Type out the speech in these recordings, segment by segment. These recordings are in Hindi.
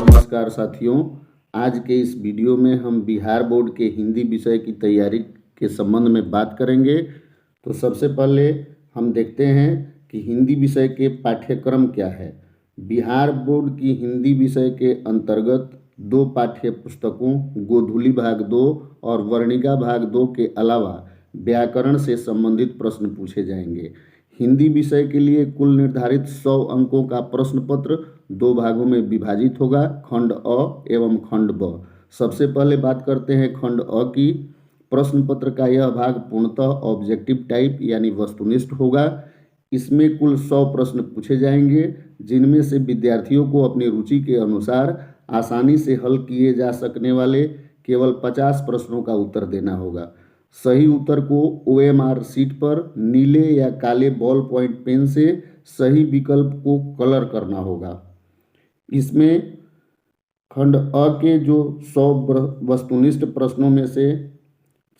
नमस्कार साथियों, आज के इस वीडियो में हम बिहार बोर्ड के हिंदी विषय की तैयारी के संबंध में बात करेंगे। तो सबसे पहले हम देखते हैं कि हिंदी विषय के पाठ्यक्रम क्या है। बिहार बोर्ड की हिंदी विषय के अंतर्गत 2 पाठ्य पुस्तकों गोधूली भाग 2 और वर्णिका भाग 2 के अलावा व्याकरण से संबंधित प्रश्न पूछे जाएंगे। हिंदी विषय के लिए कुल निर्धारित 100 अंकों का प्रश्न पत्र 2 भागों में विभाजित होगा, खंड अ एवं खंड ब। सबसे पहले बात करते हैं खंड अ की। प्रश्न पत्र का यह भाग पूर्णतः ऑब्जेक्टिव टाइप यानी वस्तुनिष्ठ होगा। इसमें कुल 100 प्रश्न पूछे जाएंगे, जिनमें से विद्यार्थियों को अपनी रुचि के अनुसार आसानी से हल किए जा सकने वाले केवल 50 प्रश्नों का उत्तर देना होगा। सही उत्तर को OMR शीट पर नीले या काले बॉल पॉइंट पेन से सही विकल्प को कलर करना होगा। इसमें खंड अ के जो 100 वस्तुनिष्ठ प्रश्नों में से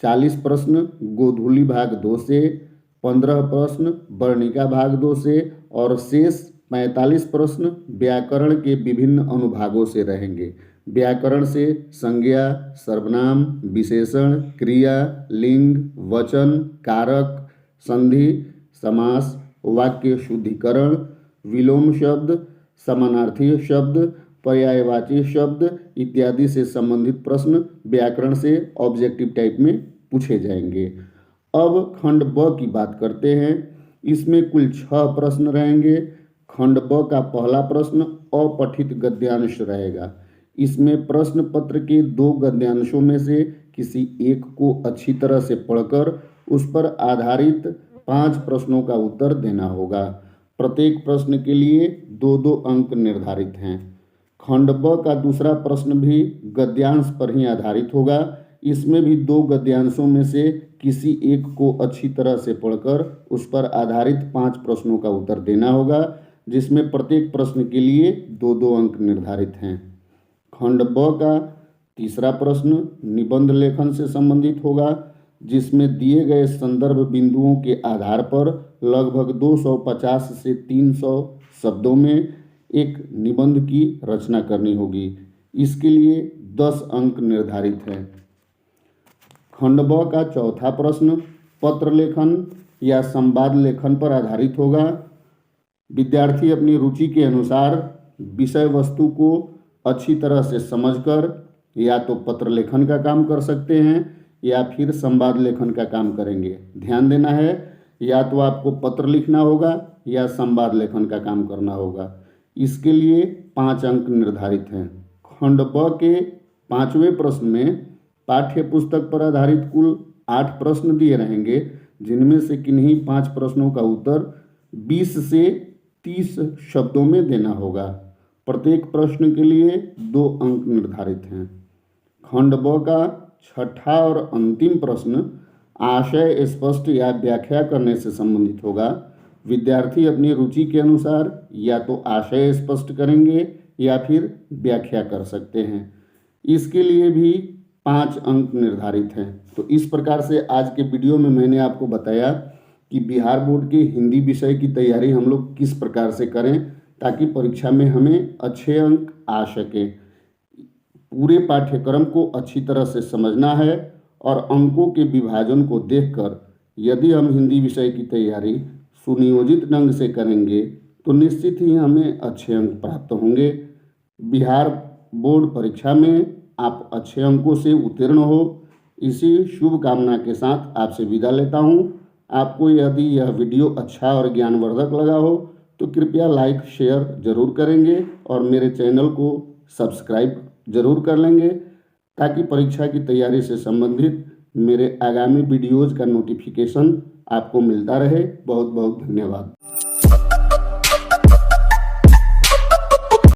40 प्रश्न गोधूली भाग 2 से, 15 प्रश्न वर्णिका भाग 2 से और शेष 45 प्रश्न व्याकरण के विभिन्न अनुभागों से रहेंगे। व्याकरण से संज्ञा, सर्वनाम, विशेषण, क्रिया, लिंग, वचन, कारक, संधि, समास, वाक्य शुद्धिकरण, विलोम शब्द, समानार्थी शब्द, पर्यायवाची शब्द इत्यादि से संबंधित प्रश्न व्याकरण से ऑब्जेक्टिव टाइप में पूछे जाएंगे। अब खंड ब की बात करते हैं। इसमें कुल 6 प्रश्न रहेंगे। खंड ब का पहला प्रश्न अपठित गद्यांश रहेगा। इसमें प्रश्न पत्र के 2 गद्यांशों में से किसी एक को अच्छी तरह से पढ़कर उस पर आधारित 5 प्रश्नों का उत्तर देना होगा। प्रत्येक प्रश्न के लिए 2-2 अंक निर्धारित हैं। खंड ब का दूसरा प्रश्न भी गद्यांश पर ही आधारित होगा। इसमें भी 2 गद्यांशों में से किसी एक को अच्छी तरह से पढ़कर उस पर आधारित 5 प्रश्नों का उत्तर देना होगा, जिसमें प्रत्येक प्रश्न के लिए 2-2 अंक निर्धारित हैं। खंड ब का तीसरा प्रश्न निबंध लेखन से संबंधित होगा, जिसमें दिए गए संदर्भ बिंदुओं के आधार पर लगभग 250 से 300 शब्दों में एक निबंध की रचना करनी होगी। इसके लिए 10 अंक निर्धारित हैं। खंड ब का चौथा प्रश्न पत्र लेखन या संवाद लेखन पर आधारित होगा। विद्यार्थी अपनी रुचि के अनुसार विषय वस्तु को अच्छी तरह से समझकर या तो पत्र लेखन का काम कर सकते हैं या फिर संवाद लेखन का काम करेंगे। ध्यान देना है, या तो आपको पत्र लिखना होगा या संवाद लेखन का काम करना होगा। इसके लिए 5 अंक निर्धारित हैं। खंड ब के 5वें प्रश्न में पाठ्य पुस्तक पर आधारित कुल 8 प्रश्न दिए रहेंगे, जिनमें से किन्हीं 5 प्रश्नों का उत्तर 20 से 30 शब्दों में देना होगा। प्रत्येक प्रश्न के लिए 2 अंक निर्धारित हैं। खंड ब का छठा और अंतिम प्रश्न आशय स्पष्ट या व्याख्या करने से संबंधित होगा। विद्यार्थी अपनी रुचि के अनुसार या तो आशय स्पष्ट करेंगे या फिर व्याख्या कर सकते हैं। इसके लिए भी 5 अंक निर्धारित हैं। तो इस प्रकार से आज के वीडियो में मैंने आपको बताया कि बिहार बोर्ड के हिंदी विषय की तैयारी हम लोग किस प्रकार से करें ताकि परीक्षा में हमें अच्छे अंक आ सके। पूरे पाठ्यक्रम को अच्छी तरह से समझना है और अंकों के विभाजन को देखकर यदि हम हिंदी विषय की तैयारी सुनियोजित ढंग से करेंगे तो निश्चित ही हमें अच्छे अंक प्राप्त होंगे। बिहार बोर्ड परीक्षा में आप अच्छे अंकों से उत्तीर्ण हो, इसी शुभकामना के साथ आपसे विदा लेता हूँ। आपको यदि यह वीडियो अच्छा और ज्ञानवर्धक लगा हो तो कृपया लाइक शेयर जरूर करेंगे और मेरे चैनल को सब्सक्राइब जरूर कर लेंगे, ताकि परीक्षा की तैयारी से संबंधित मेरे आगामी वीडियोज़ का नोटिफिकेशन आपको मिलता रहे। बहुत बहुत धन्यवाद।